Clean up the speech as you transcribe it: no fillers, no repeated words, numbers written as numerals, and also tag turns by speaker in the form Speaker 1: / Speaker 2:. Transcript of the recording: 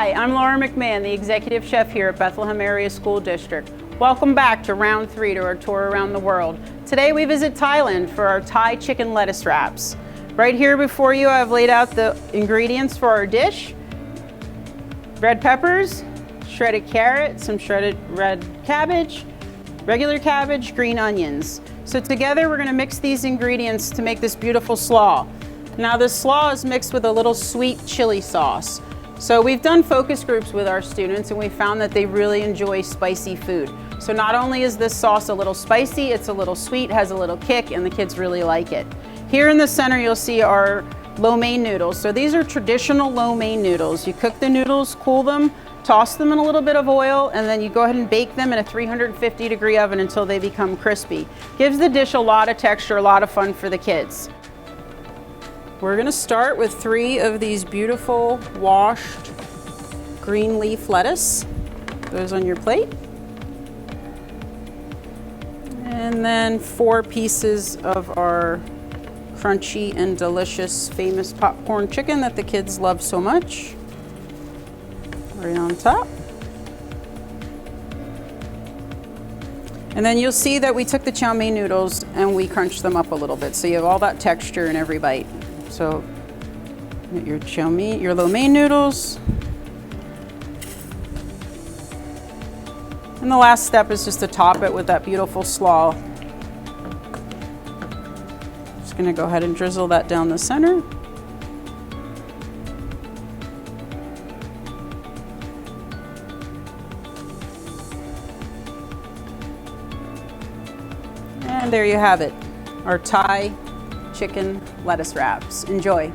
Speaker 1: Hi, I'm Laura McMann, the Executive Chef here at Bethlehem Area School District. Welcome back to round 3 to our tour around the world. Today we visit Thailand for our Thai chicken lettuce wraps. Right here before you I've laid out the ingredients for our dish. Red peppers, shredded carrot, some shredded red cabbage, regular cabbage, green onions. So together we're going to mix these ingredients to make this beautiful slaw. Now this slaw is mixed with a little sweet chili sauce. So we've done focus groups with our students and we found that they really enjoy spicy food. So not only is this sauce a little spicy, it's a little sweet, has a little kick, and the kids really like it. Here in the center you'll see our lo mein noodles. So these are traditional lo mein noodles. You cook the noodles, cool them, toss them in a little bit of oil, and then you go ahead and bake them in a 350-degree oven until they become crispy. Gives the dish a lot of texture, a lot of fun for the kids. We're going to start with 3 of these beautiful washed green leaf lettuce. Those on your plate. And then 4 pieces of our crunchy and delicious famous popcorn chicken that the kids love so much. Right on top. And then you'll see that we took the chow mein noodles and we crunched them up a little bit, so you have all that texture in every bite. So your chow mein, your lo mein noodles. And the last step is just to top it with that beautiful slaw. Just gonna go ahead and drizzle that down the center. And there you have it, our Thai chicken lettuce wraps. Enjoy.